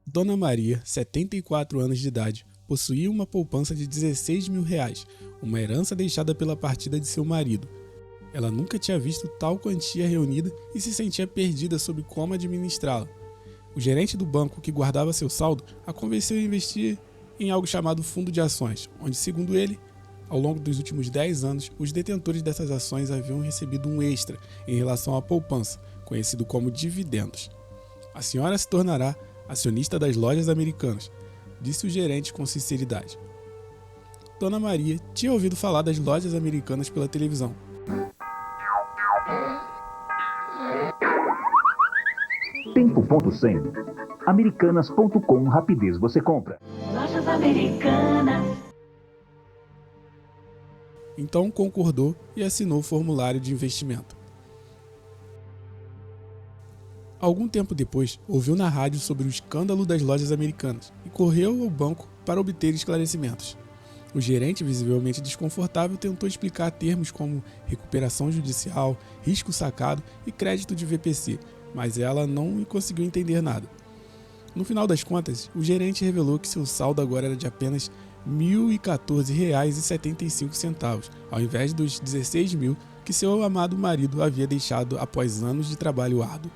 Dona Maria, 74 anos de idade, possuía uma poupança de R$ 16.000, uma herança deixada pela partida de seu marido. Ela nunca tinha visto tal quantia reunida e se sentia perdida sobre como administrá-la. O gerente do banco que guardava seu saldo a convenceu a investir em algo chamado fundo de ações, onde, segundo ele, ao longo dos últimos 10 anos, os detentores dessas ações haviam recebido um extra em relação à poupança, conhecido como dividendos. A senhora se tornará acionista das lojas americanas, disse o gerente com sinceridade. Dona Maria tinha ouvido falar das lojas americanas pela televisão. Tempo.100. Americanas.com. Rapidez você compra. Lojas Americanas. Então concordou e assinou o formulário de investimento. Algum tempo depois, ouviu na rádio sobre o escândalo das lojas americanas e correu ao banco para obter esclarecimentos. O gerente, visivelmente desconfortável, tentou explicar termos como recuperação judicial, risco sacado e crédito de VPC, mas ela não conseguiu entender nada. No final das contas, o gerente revelou que seu saldo agora era de apenas R$ 1.014,75, ao invés dos 16.000 que seu amado marido havia deixado após anos de trabalho árduo.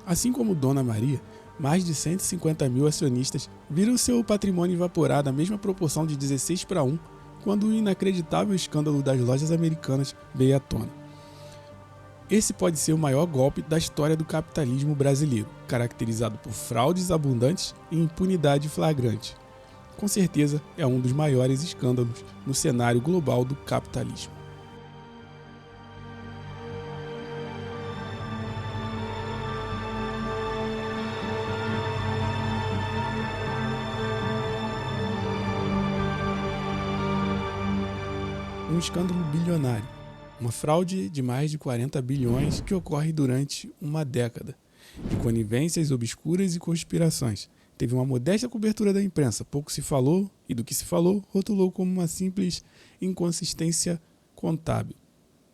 Assim como Dona Maria, mais de 150.000 acionistas viram seu patrimônio evaporar na mesma proporção de 16:1 quando o inacreditável escândalo das lojas americanas veio à tona. Esse pode ser o maior golpe da história do capitalismo brasileiro, caracterizado por fraudes abundantes e impunidade flagrante. Com certeza é um dos maiores escândalos no cenário global do capitalismo. Um escândalo bilionário, uma fraude de mais de 40 bilhões que ocorre durante uma década, de conivências obscuras e conspirações. Teve uma modesta cobertura da imprensa, pouco se falou e do que se falou rotulou como uma simples inconsistência contábil.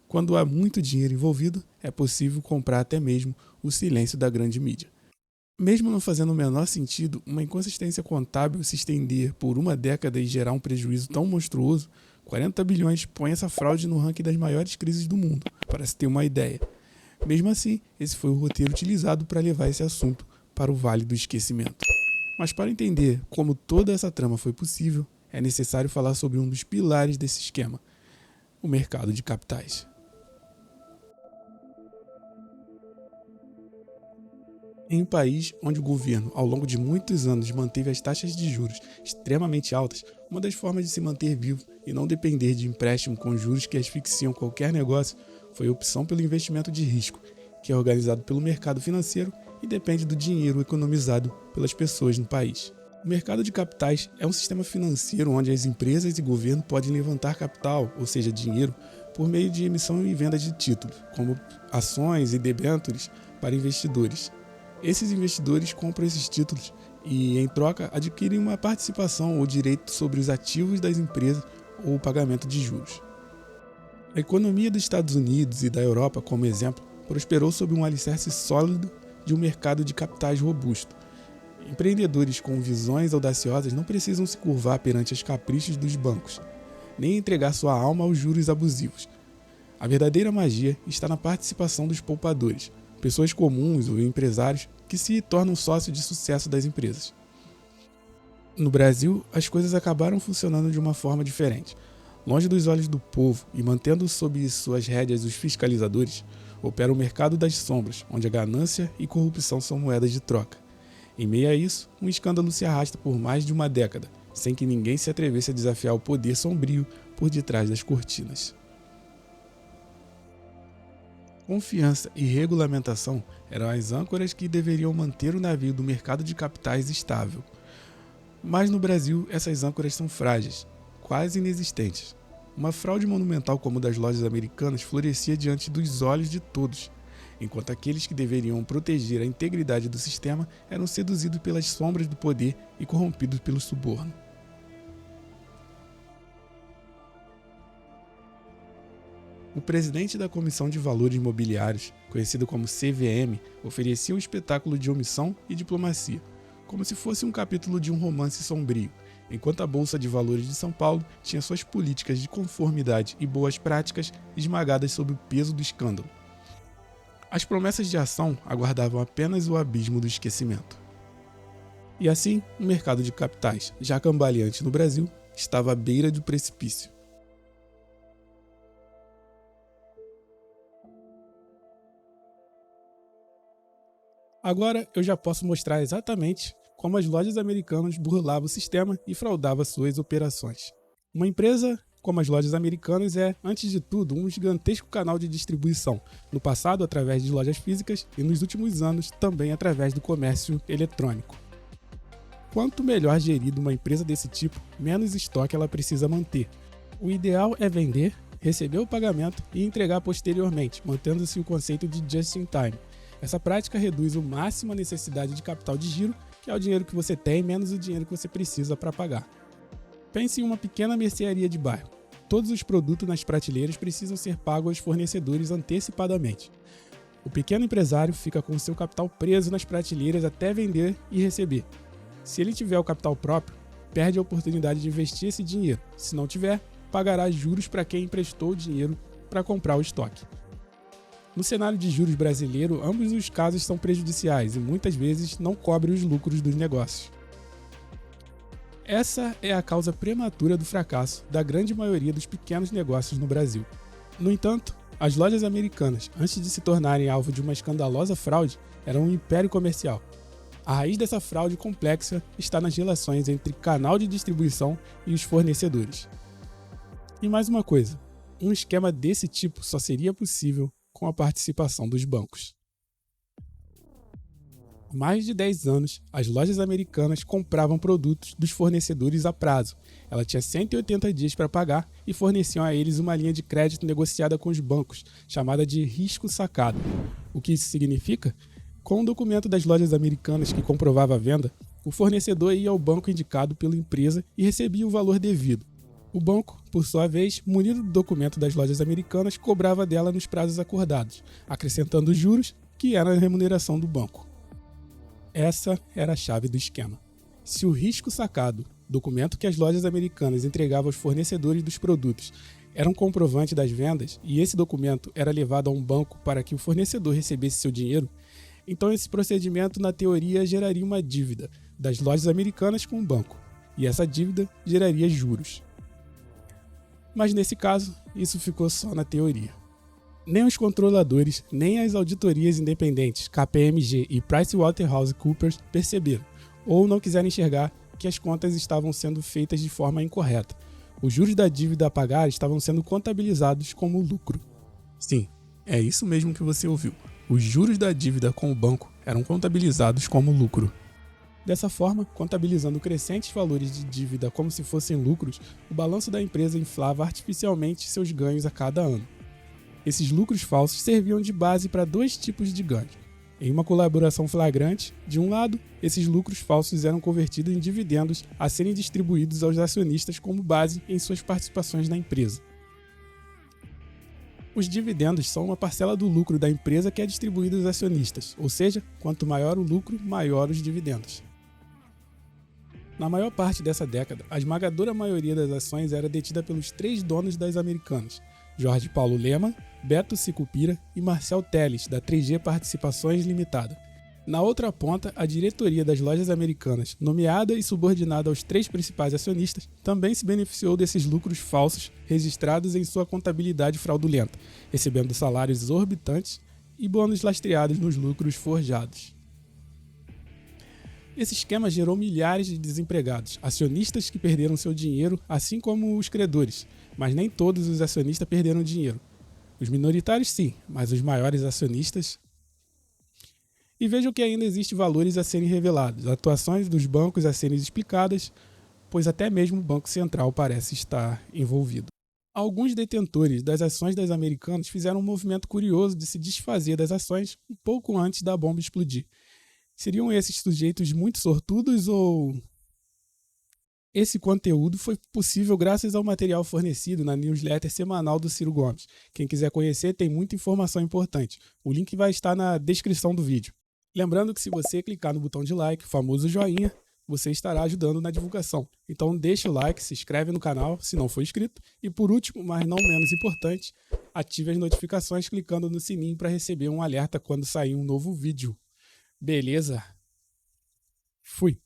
Quando há muito dinheiro envolvido, é possível comprar até mesmo o silêncio da grande mídia. Mesmo não fazendo o menor sentido, uma inconsistência contábil se estender por uma década e gerar um prejuízo tão monstruoso, 40 bilhões põe essa fraude no ranking das maiores crises do mundo, para se ter uma ideia. Mesmo assim, esse foi o roteiro utilizado para levar esse assunto para o Vale do Esquecimento. Mas para entender como toda essa trama foi possível, é necessário falar sobre um dos pilares desse esquema, o mercado de capitais. Em um país onde o governo, ao longo de muitos anos, manteve as taxas de juros extremamente altas, uma das formas de se manter vivo e não depender de empréstimo com juros que asfixiam qualquer negócio foi a opção pelo investimento de risco, que é organizado pelo mercado financeiro e depende do dinheiro economizado pelas pessoas no país. O mercado de capitais é um sistema financeiro onde as empresas e governo podem levantar capital, ou seja, dinheiro, por meio de emissão e venda de títulos, como ações e debêntures para investidores. Esses investidores compram esses títulos e, em troca, adquirem uma participação ou direito sobre os ativos das empresas ou o pagamento de juros. A economia dos Estados Unidos e da Europa, como exemplo, prosperou sob um alicerce sólido de um mercado de capitais robusto. Empreendedores com visões audaciosas não precisam se curvar perante os caprichos dos bancos, nem entregar sua alma aos juros abusivos. A verdadeira magia está na participação dos poupadores, pessoas comuns ou empresários que se tornam sócios de sucesso das empresas. No Brasil, as coisas acabaram funcionando de uma forma diferente. Longe dos olhos do povo e mantendo sob suas rédeas os fiscalizadores, opera o mercado das sombras, onde a ganância e corrupção são moedas de troca. Em meio a isso, um escândalo se arrasta por mais de uma década, sem que ninguém se atrevesse a desafiar o poder sombrio por detrás das cortinas. Confiança e regulamentação eram as âncoras que deveriam manter o navio do mercado de capitais estável. Mas no Brasil, essas âncoras são frágeis, quase inexistentes. Uma fraude monumental como a das lojas americanas florescia diante dos olhos de todos, enquanto aqueles que deveriam proteger a integridade do sistema eram seduzidos pelas sombras do poder e corrompidos pelo suborno. O presidente da Comissão de Valores Mobiliários, conhecido como CVM, oferecia um espetáculo de omissão e diplomacia. como se fosse um capítulo de um romance sombrio, enquanto a Bolsa de Valores de São Paulo tinha suas políticas de conformidade e boas práticas esmagadas sob o peso do escândalo. As promessas de ação aguardavam apenas o abismo do esquecimento. E assim, o mercado de capitais, já cambaleante no Brasil, estava à beira do precipício. Agora eu já posso mostrar exatamente como as lojas americanas burlavam o sistema e fraudavam suas operações. Uma empresa como as lojas americanas é, antes de tudo, um gigantesco canal de distribuição, no passado através de lojas físicas e nos últimos anos também através do comércio eletrônico. Quanto melhor gerida uma empresa desse tipo, menos estoque ela precisa manter. O ideal é vender, receber o pagamento e entregar posteriormente, mantendo-se o conceito de just in time. Essa prática reduz ao máximo a necessidade de capital de giro, que é o dinheiro que você tem menos o dinheiro que você precisa para pagar. Pense em uma pequena mercearia de bairro. Todos os produtos nas prateleiras precisam ser pagos aos fornecedores antecipadamente. O pequeno empresário fica com o seu capital preso nas prateleiras até vender e receber. Se ele tiver o capital próprio, perde a oportunidade de investir esse dinheiro. Se não tiver, pagará juros para quem emprestou o dinheiro para comprar o estoque. No cenário de juros brasileiro, ambos os casos são prejudiciais e muitas vezes não cobrem os lucros dos negócios. Essa é a causa prematura do fracasso da grande maioria dos pequenos negócios no Brasil. No entanto, as lojas americanas, antes de se tornarem alvo de uma escandalosa fraude, eram um império comercial. A raiz dessa fraude complexa está nas relações entre canal de distribuição e os fornecedores. E mais uma coisa, um esquema desse tipo só seria possível com a participação dos bancos. Há mais de 10 anos, as lojas americanas compravam produtos dos fornecedores a prazo. Ela tinha 180 dias para pagar e forneciam a eles uma linha de crédito negociada com os bancos, chamada de risco sacado. O que isso significa? Com o documento das lojas americanas que comprovava a venda, o fornecedor ia ao banco indicado pela empresa e recebia o valor devido. O banco, por sua vez, munido do documento das lojas americanas, cobrava dela nos prazos acordados, acrescentando juros, que era a remuneração do banco. Essa era a chave do esquema. Se o risco sacado, documento que as lojas americanas entregavam aos fornecedores dos produtos, era um comprovante das vendas e esse documento era levado a um banco para que o fornecedor recebesse seu dinheiro, então esse procedimento, na teoria, geraria uma dívida das lojas americanas com o banco, e essa dívida geraria juros. Mas nesse caso, isso ficou só na teoria. Nem os controladores, nem as auditorias independentes KPMG e PricewaterhouseCoopers perceberam, ou não quiseram enxergar que as contas estavam sendo feitas de forma incorreta. Os juros da dívida a pagar estavam sendo contabilizados como lucro. Sim, é isso mesmo que você ouviu. Os juros da dívida com o banco eram contabilizados como lucro. Dessa forma, contabilizando crescentes valores de dívida como se fossem lucros, o balanço da empresa inflava artificialmente seus ganhos a cada ano. Esses lucros falsos serviam de base para dois tipos de ganhos. Em uma colaboração flagrante, de um lado, esses lucros falsos eram convertidos em dividendos a serem distribuídos aos acionistas como base em suas participações na empresa. Os dividendos são uma parcela do lucro da empresa que é distribuída aos acionistas, ou seja, quanto maior o lucro, maior os dividendos. Na maior parte dessa década, a esmagadora maioria das ações era detida pelos três donos das americanas, Jorge Paulo Lemann, Beto Sicupira e Marcel Telles, da 3G Participações Limitada. Na outra ponta, a diretoria das lojas americanas, nomeada e subordinada aos três principais acionistas, também se beneficiou desses lucros falsos registrados em sua contabilidade fraudulenta, recebendo salários exorbitantes e bônus lastreados nos lucros forjados. Esse esquema gerou milhares de desempregados, acionistas que perderam seu dinheiro, assim como os credores, mas nem todos os acionistas perderam dinheiro. Os minoritários sim, mas os maiores acionistas... E vejam que ainda existem valores a serem revelados, atuações dos bancos a serem explicadas, pois até mesmo o Banco Central parece estar envolvido. Alguns detentores das ações das americanas fizeram um movimento curioso de se desfazer das ações um pouco antes da bomba explodir. Seriam esses sujeitos muito sortudos ou... Esse conteúdo foi possível graças ao material fornecido na newsletter semanal do Ciro Gomes. Quem quiser conhecer tem muita informação importante. O link vai estar na descrição do vídeo. Lembrando que se você clicar no botão de like, o famoso joinha, você estará ajudando na divulgação. Então deixa o like, se inscreve no canal se não for inscrito e por último, mas não menos importante, ative as notificações clicando no sininho para receber um alerta quando sair um novo vídeo. Beleza? Fui!